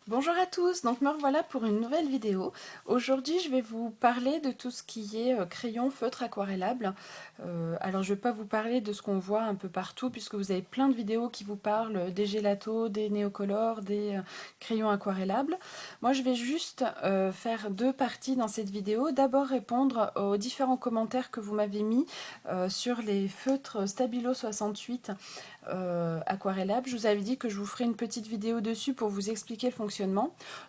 Bonjour à tous, donc me revoilà pour une nouvelle vidéo. Aujourd'hui je vais vous parler de tout ce qui est crayon, feutre aquarellable. Alors je ne vais pas vous parler de ce qu'on voit un peu partout puisque vous avez plein de vidéos qui vous parlent des gélatos, des néocolores, des crayons aquarellables. Moi je vais juste faire deux parties dans cette vidéo. D'abord répondre aux différents commentaires que vous m'avez mis sur les feutres Stabilo 68 aquarellable. Je vous avais dit que je vous ferai une petite vidéo dessus pour vous expliquer le fonctionnement.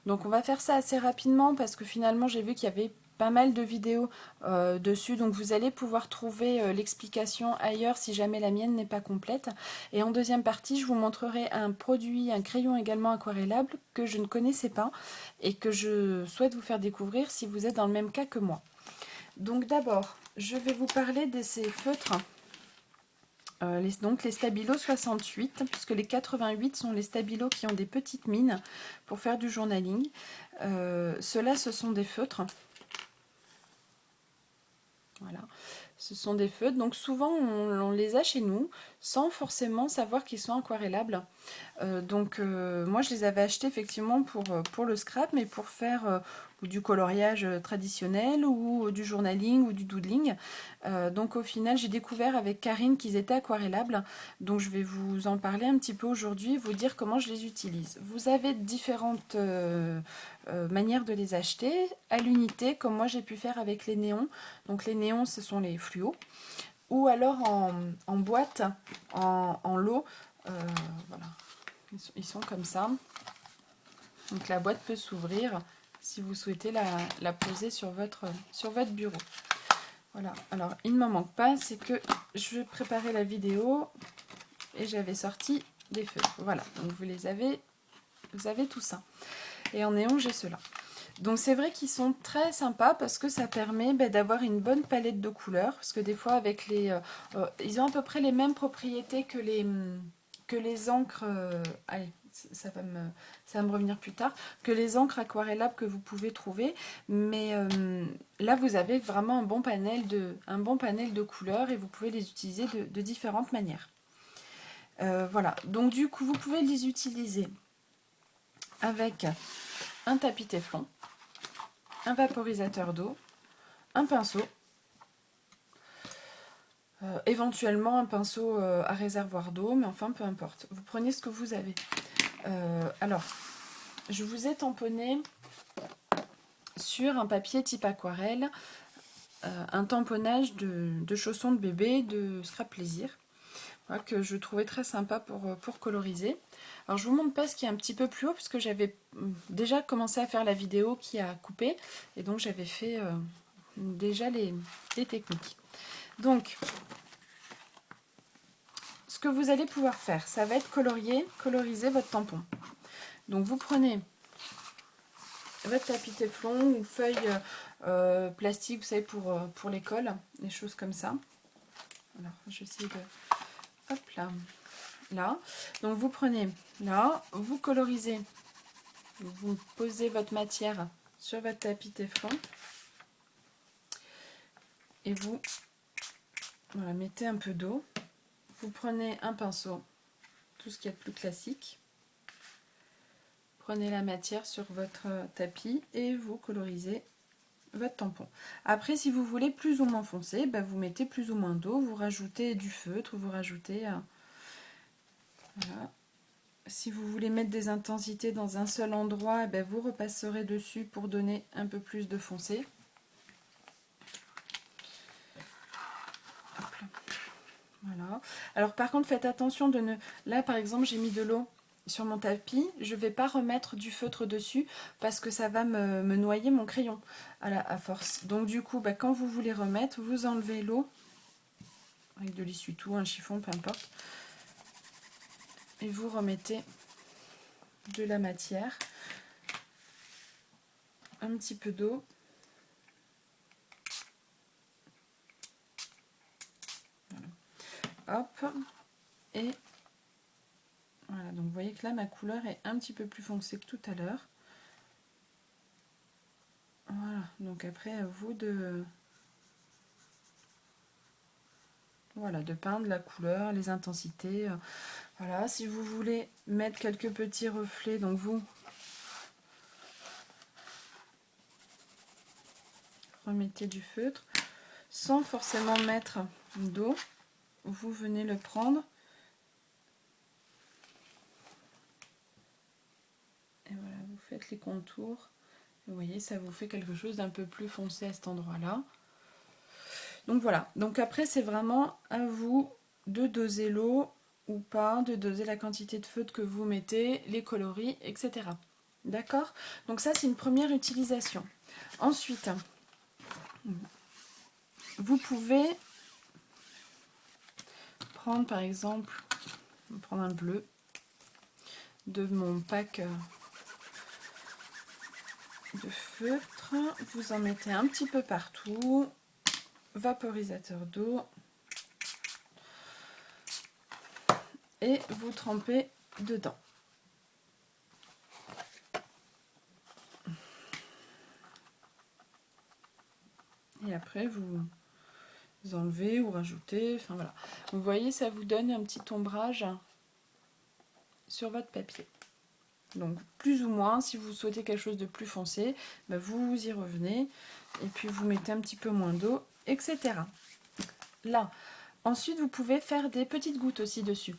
Donc on va faire ça assez rapidement parce que finalement j'ai vu qu'il y avait pas mal de vidéos dessus, donc vous allez pouvoir trouver l'explication ailleurs si jamais la mienne n'est pas complète. Et en deuxième partie, je vous montrerai un produit, un crayon également aquarellable que je ne connaissais pas et que je souhaite vous faire découvrir si vous êtes dans le même cas que moi. Donc d'abord, je vais vous parler de ces feutres donc les Stabilo 68, puisque les 88 sont les Stabilo qui ont des petites mines pour faire du journaling. Ceux-là, ce sont des feutres. Voilà. Ce sont des feutres, donc souvent on les a chez nous sans forcément savoir qu'ils sont aquarellables. Moi je les avais achetés effectivement pour le scrap, mais pour faire du coloriage traditionnel ou du journaling ou du doodling. Donc au final j'ai découvert avec Karine qu'ils étaient aquarellables, donc je vais vous en parler un petit peu aujourd'hui, vous dire comment je les utilise. Vous avez différentes manières de les acheter à l'unité, comme moi j'ai pu faire avec les néons. Donc les néons ce sont les fluos, ou alors en boîte, en lot. Voilà, ils sont comme ça. Donc la boîte peut s'ouvrir si vous souhaitez la poser sur votre bureau. Voilà, alors il ne m'en manque pas, c'est que je préparais la vidéo et j'avais sorti des feutres. Voilà, donc vous avez tout ça. Et en néon, j'ai cela. Donc c'est vrai qu'ils sont très sympas parce que ça permet d'avoir une bonne palette de couleurs. Parce que des fois avec les... ils ont à peu près les mêmes propriétés que les encres... allez, ça va me revenir plus tard. Que les encres aquarellables que vous pouvez trouver. Mais là vous avez vraiment un bon panel de couleurs et vous pouvez les utiliser de différentes manières. Voilà, donc du coup vous pouvez les utiliser avec un tapis téflon, un vaporisateur d'eau, un pinceau, éventuellement un pinceau à réservoir d'eau, mais enfin peu importe. Vous prenez ce que vous avez. Alors, je vous ai tamponné sur un papier type aquarelle un tamponnage de chaussons de bébé de Scrap Plaisir, voilà, que je trouvais très sympa pour coloriser. Alors je vous montre pas ce qui est un petit peu plus haut parce que j'avais déjà commencé à faire la vidéo qui a coupé et donc j'avais fait déjà les techniques. Donc ce que vous allez pouvoir faire, ça va être coloriser votre tampon. Donc vous prenez votre tapis téflon ou feuille plastique, vous savez, pour l'école, des choses comme ça. Alors je vais essayer de... Hop là. Là. Donc vous prenez là, vous colorisez, vous posez votre matière sur votre tapis téflon et vous voilà, mettez un peu d'eau. Vous prenez un pinceau, tout ce qui est plus classique. Prenez la matière sur votre tapis et vous colorisez votre tampon. Après, si vous voulez plus ou moins foncé, vous mettez plus ou moins d'eau, vous rajoutez du feutre, vous rajoutez... voilà. Si vous voulez mettre des intensités dans un seul endroit, vous repasserez dessus pour donner un peu plus de foncé. Voilà. Alors par contre, faites attention de ne... Là, par exemple, j'ai mis de l'eau sur mon tapis. Je ne vais pas remettre du feutre dessus parce que ça va me noyer mon crayon à force. Donc du coup, quand vous voulez remettre, vous enlevez l'eau avec de l'essuie-tout, un chiffon, peu importe. Et vous remettez de la matière, un petit peu d'eau. Voilà. Hop. Et voilà, donc vous voyez que là, ma couleur est un petit peu plus foncée que tout à l'heure. Voilà, donc après, à vous de... Voilà, de peindre la couleur, les intensités. Voilà, si vous voulez mettre quelques petits reflets, donc vous remettez du feutre sans forcément mettre d'eau. Vous venez le prendre. Et voilà, vous faites les contours. Vous voyez, ça vous fait quelque chose d'un peu plus foncé à cet endroit-là. Donc voilà, donc après c'est vraiment à vous de doser l'eau ou pas, de doser la quantité de feutre que vous mettez, les coloris, etc. D'accord? Donc ça c'est une première utilisation. Ensuite, vous pouvez prendre par exemple, on va prendre un bleu de mon pack de feutre, vous en mettez un petit peu partout, vaporisateur d'eau, et vous trempez dedans. Et après vous enlevez ou rajoutez, enfin voilà. Vous voyez, ça vous donne un petit ombrage sur votre papier. Donc plus ou moins, si vous souhaitez quelque chose de plus foncé, bah, vous y revenez et puis vous mettez un petit peu moins d'eau, etc. Là, ensuite vous pouvez faire des petites gouttes aussi dessus.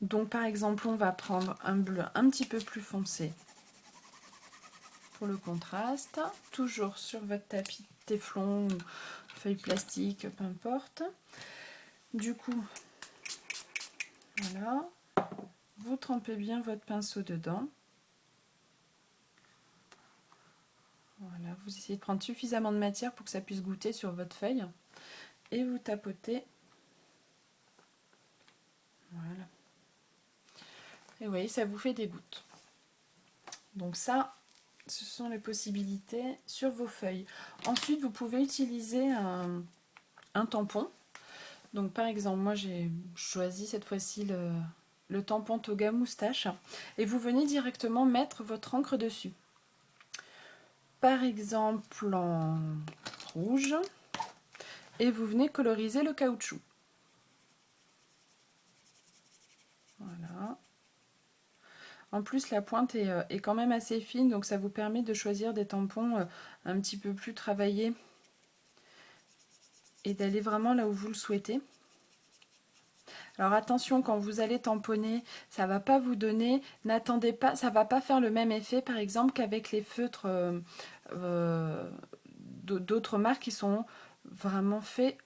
Donc par exemple, on va prendre un bleu un petit peu plus foncé pour le contraste, toujours sur votre tapis téflon, feuille plastique, peu importe. Du coup, voilà, vous trempez bien votre pinceau dedans. Voilà, vous essayez de prendre suffisamment de matière pour que ça puisse goûter sur votre feuille. Et vous tapotez. Voilà. Et vous voyez, ça vous fait des gouttes. Donc ça, ce sont les possibilités sur vos feuilles. Ensuite, vous pouvez utiliser un tampon. Donc par exemple, moi j'ai choisi cette fois-ci le tampon Toga Moustache. Et vous venez directement mettre votre encre dessus. Par exemple en rouge. Et vous venez coloriser le caoutchouc. Voilà. En plus, la pointe est quand même assez fine, donc ça vous permet de choisir des tampons un petit peu plus travaillés et d'aller vraiment là où vous le souhaitez. Alors attention, quand vous allez tamponner, ça va pas vous donner, n'attendez pas, ça va pas faire le même effet par exemple qu'avec les feutres d'autres marques qui sont vraiment faits,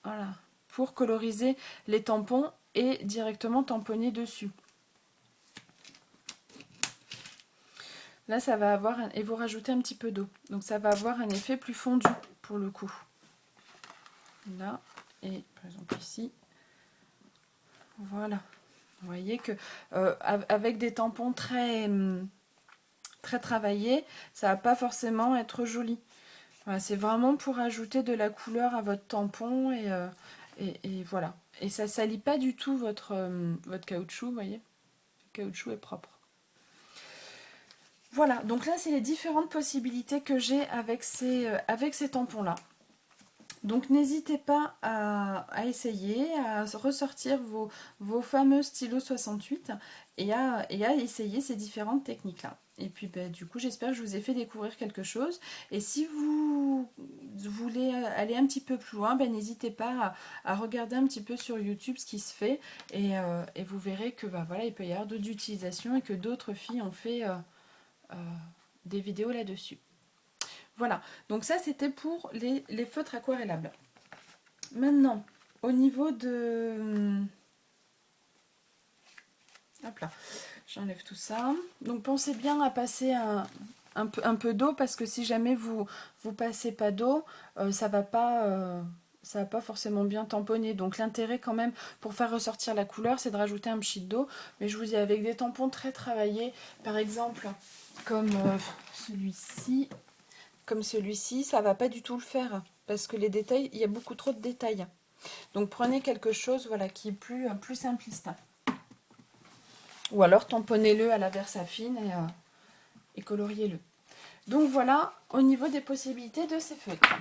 voilà, pour coloriser les tampons et directement tamponner dessus. Là, ça va avoir, et vous rajoutez un petit peu d'eau, donc ça va avoir un effet plus fondu pour le coup. Là, et par exemple ici, voilà. Vous voyez que avec des tampons très travaillés, ça va pas forcément être joli. Voilà, c'est vraiment pour ajouter de la couleur à votre tampon et voilà. Et ça salit pas du tout votre caoutchouc, vous voyez. Le caoutchouc est propre. Voilà, donc là c'est les différentes possibilités que j'ai avec ces tampons-là. Donc n'hésitez pas à essayer, à ressortir vos fameux stylos 68 et à essayer ces différentes techniques-là. Et puis du coup j'espère que je vous ai fait découvrir quelque chose. Et si vous voulez aller un petit peu plus loin, n'hésitez pas à regarder un petit peu sur YouTube ce qui se fait. Et vous verrez que voilà, il peut y avoir d'autres utilisations et que d'autres filles ont fait des vidéos là-dessus. Voilà, donc ça c'était pour les feutres aquarellables. Maintenant, au niveau de... Hop là, j'enlève tout ça. Donc pensez bien à passer un peu d'eau parce que si jamais vous passez pas d'eau, ça va pas forcément bien tamponner. Donc l'intérêt quand même pour faire ressortir la couleur, c'est de rajouter un petit d'eau. Mais je vous dis avec des tampons très travaillés, par exemple comme celui-ci. Comme celui-ci, ça va pas du tout le faire parce que les détails, il y a beaucoup trop de détails. Donc prenez quelque chose voilà, qui est plus simpliste. Ou alors tamponnez-le à la Versafine et coloriez-le. Donc voilà au niveau des possibilités de ces feutres.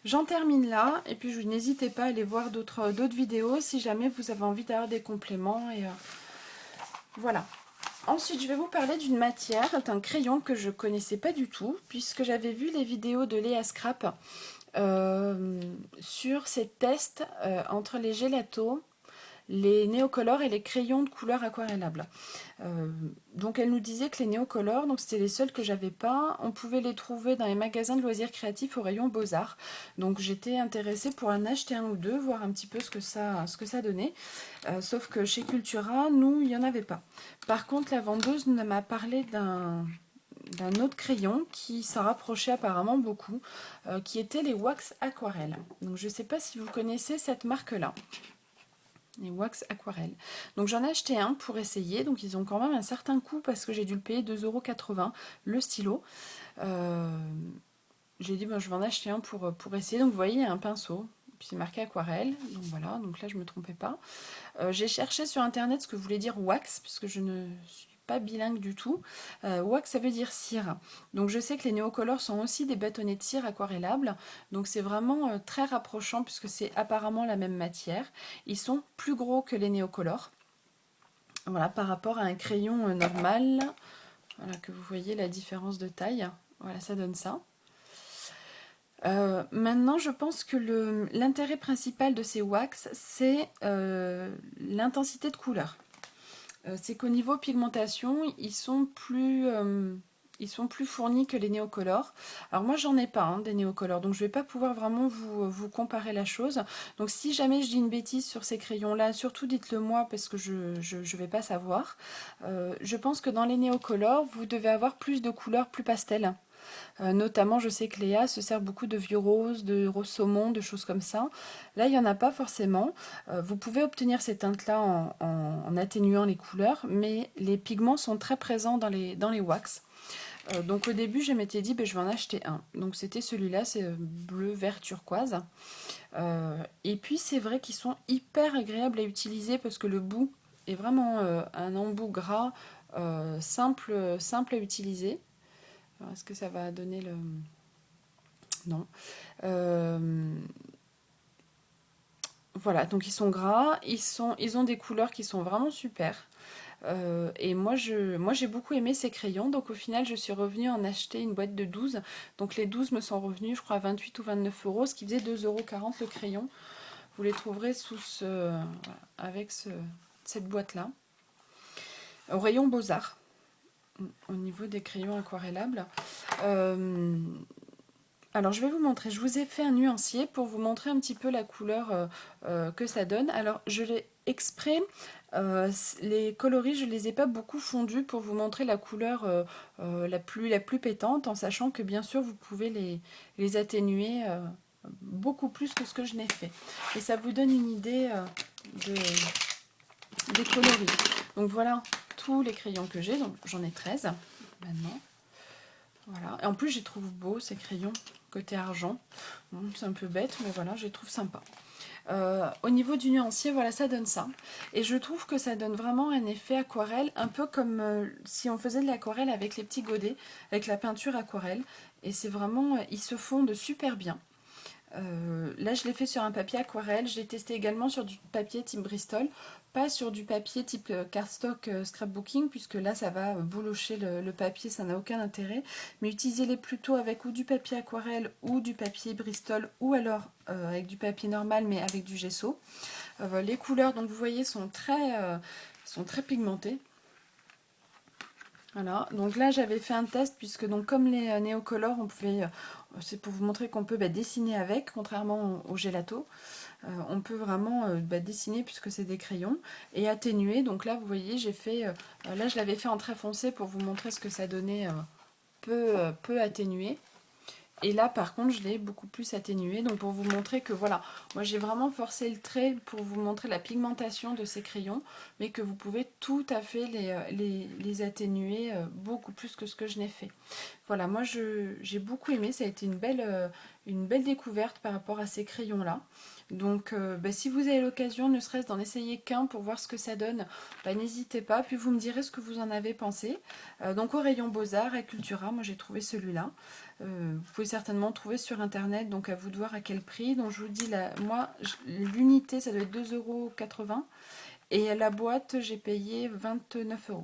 J'en termine là et puis n'hésitez pas à aller voir d'autres vidéos si jamais vous avez envie d'avoir des compléments. Et voilà. Ensuite, je vais vous parler d'une matière, d'un crayon que je connaissais pas du tout, puisque j'avais vu les vidéos de Léa Scrap sur ces tests entre les gélatos, les néocolores et les crayons de couleur aquarellables. Donc elle nous disait que les néocolores, donc c'était les seuls que j'avais pas, on pouvait les trouver dans les magasins de loisirs créatifs au rayon Beaux-Arts. Donc j'étais intéressée pour en acheter un ou deux, voir un petit peu ce que ça donnait. Sauf que chez Cultura, nous, il n'y en avait pas. Par contre, la vendeuse m'a parlé d'un autre crayon qui s'en rapprochait apparemment beaucoup, qui était les Wax Aquarelle. Donc je ne sais pas si vous connaissez cette marque-là. Les Wax Aquarelle. Donc j'en ai acheté un pour essayer. Donc ils ont quand même un certain coût parce que j'ai dû le payer 2,80 € le stylo. J'ai dit je vais en acheter un pour essayer. Donc vous voyez, il y a un pinceau. Puis c'est marqué aquarelle. Donc voilà, donc là je ne me trompais pas. J'ai cherché sur internet ce que voulait dire wax, puisque je ne suis pas bilingue du tout. Wax, ça veut dire cire. Donc je sais que les néocolores sont aussi des bâtonnets de cire aquarellables. Donc c'est vraiment très rapprochant, puisque c'est apparemment la même matière. Ils sont plus gros que les néocolores. Voilà, par rapport à un crayon normal. Voilà, que vous voyez la différence de taille. Voilà, ça donne ça. Maintenant, je pense que l'intérêt principal de ces wax, c'est l'intensité de couleur. C'est qu'au niveau pigmentation, ils sont plus fournis que les néocolores. Alors moi, j'en ai pas des néocolores, donc je ne vais pas pouvoir vraiment vous comparer la chose. Donc si jamais je dis une bêtise sur ces crayons-là, surtout dites-le moi parce que je ne vais pas savoir. Je pense que dans les néocolores, vous devez avoir plus de couleurs plus pastel. Notamment, je sais que Léa se sert beaucoup de vieux roses, de rose saumon, de choses comme ça. Là, il n'y en a pas forcément. Vous pouvez obtenir ces teintes-là en atténuant les couleurs, mais les pigments sont très présents dans les wax. Donc au début, je m'étais dit, je vais en acheter un. Donc c'était celui-là, c'est bleu, vert, turquoise. Et puis c'est vrai qu'ils sont hyper agréables à utiliser parce que le bout est vraiment un embout gras simple à utiliser. Est-ce que ça va donner le... Non. Voilà, donc ils sont gras, ils ont des couleurs qui sont vraiment super. Et moi j'ai beaucoup aimé ces crayons, donc au final je suis revenue en acheter une boîte de 12. Donc les 12 me sont revenus, je crois, à 28 ou 29 €, ce qui faisait 2,40 € le crayon. Vous les trouverez avec cette boîte-là. Au rayon Beaux-Arts, au niveau des crayons aquarellables. Alors je vais vous montrer, je vous ai fait un nuancier pour vous montrer un petit peu la couleur que ça donne. Alors je l'ai exprès, les coloris je ne les ai pas beaucoup fondus pour vous montrer la couleur la plus pétante, en sachant que bien sûr vous pouvez les atténuer beaucoup plus que ce que je n'ai fait. Et ça vous donne une idée des coloris. Donc voilà tous les crayons que j'ai, donc j'en ai 13 maintenant. Voilà. Et en plus, je les trouve beaux, ces crayons, côté argent. Bon, c'est un peu bête, mais voilà, je les trouve sympas. Au niveau du nuancier, voilà, ça donne ça. Et je trouve que ça donne vraiment un effet aquarelle, un peu comme si on faisait de l'aquarelle avec les petits godets, avec la peinture aquarelle. Et c'est vraiment, ils se fondent super bien. Là, je l'ai fait sur un papier aquarelle. Je l'ai testé également sur du papier type Bristol, pas sur du papier type cardstock scrapbooking, puisque là, ça va boulocher le papier, ça n'a aucun intérêt. Mais utilisez-les plutôt avec ou du papier aquarelle ou du papier Bristol, ou alors avec du papier normal, mais avec du gesso. Les couleurs, donc vous voyez, sont très pigmentées. Voilà, donc là j'avais fait un test puisque donc comme les néocolores, c'est pour vous montrer qu'on peut dessiner avec, contrairement au gelato. On peut vraiment dessiner puisque c'est des crayons et atténuer. Donc là vous voyez, j'ai fait, là je l'avais fait en très foncé pour vous montrer ce que ça donnait peu atténué. Et là par contre je l'ai beaucoup plus atténué, donc pour vous montrer que voilà, moi j'ai vraiment forcé le trait pour vous montrer la pigmentation de ces crayons, mais que vous pouvez tout à fait les atténuer beaucoup plus que ce que je n'ai fait. Voilà, moi j'ai beaucoup aimé, ça a été une belle découverte par rapport à ces crayons là. Donc si vous avez l'occasion, ne serait-ce d'en essayer qu'un pour voir ce que ça donne, n'hésitez pas, puis vous me direz ce que vous en avez pensé. Donc au rayon Beaux-Arts, à Cultura, moi j'ai trouvé celui-là. Vous pouvez certainement trouver sur internet, donc à vous de voir à quel prix. Donc je vous dis, moi l'unité ça doit être 2,80 € et la boîte j'ai payé 29 €.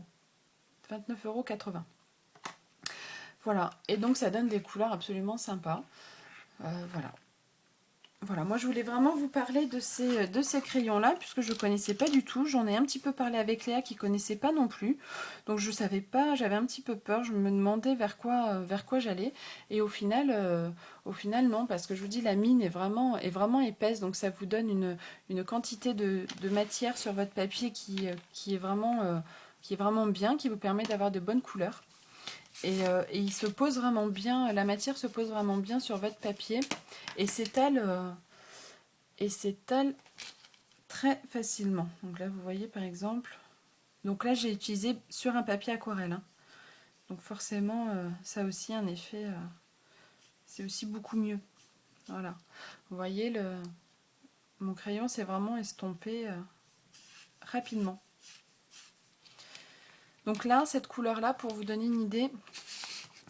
29,80 €. Voilà, et donc ça donne des couleurs absolument sympas. Voilà. Voilà, moi je voulais vraiment vous parler de ces crayons-là, puisque je ne connaissais pas du tout. J'en ai un petit peu parlé avec Léa qui ne connaissait pas non plus. Donc je ne savais pas, j'avais un petit peu peur, je me demandais vers quoi j'allais. Et au final non, parce que je vous dis, la mine est vraiment épaisse, donc ça vous donne une quantité de matière sur votre papier qui est vraiment bien, qui vous permet d'avoir de bonnes couleurs. Et il se pose vraiment bien, la matière se pose vraiment bien sur votre papier et s'étale très facilement. Donc là vous voyez par exemple, donc là j'ai utilisé sur un papier aquarelle, hein. Donc forcément ça a aussi un effet, c'est aussi beaucoup mieux. Voilà, vous voyez, mon crayon s'est vraiment estompé rapidement. Donc là, cette couleur là, pour vous donner une idée,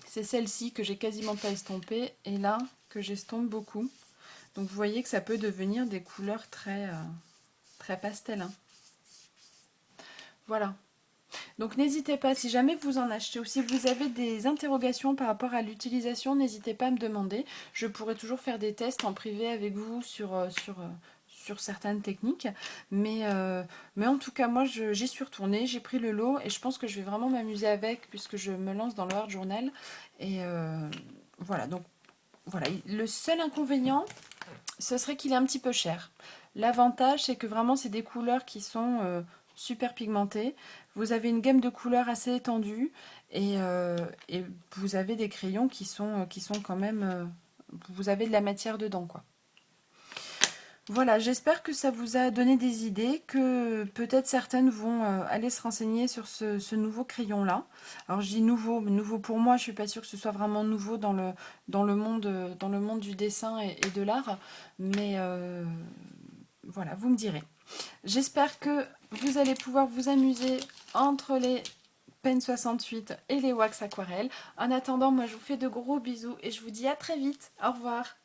c'est celle-ci que j'ai quasiment pas estompée et là que j'estompe beaucoup. Donc vous voyez que ça peut devenir des couleurs très pastel, hein. Voilà. Donc n'hésitez pas, si jamais vous en achetez ou si vous avez des interrogations par rapport à l'utilisation, n'hésitez pas à me demander. Je pourrais toujours faire des tests en privé avec vous sur certaines techniques. Mais en tout cas, moi j'y suis retournée, j'ai pris le lot et je pense que je vais vraiment m'amuser avec puisque je me lance dans le art journal. Et voilà, donc voilà. Le seul inconvénient, ce serait qu'il est un petit peu cher. L'avantage, c'est que vraiment, c'est des couleurs qui sont super pigmentées. Vous avez une gamme de couleurs assez étendue et vous avez des crayons qui sont quand même... vous avez de la matière dedans, quoi. Voilà, j'espère que ça vous a donné des idées, que peut-être certaines vont aller se renseigner sur ce nouveau crayon-là. Alors je dis nouveau, mais nouveau pour moi, je suis pas sûre que ce soit vraiment nouveau dans le monde du dessin et de l'art, mais voilà, vous me direz. J'espère que vous allez pouvoir vous amuser entre les Pen 68 et les wax aquarelles. En attendant, moi je vous fais de gros bisous et je vous dis à très vite. Au revoir.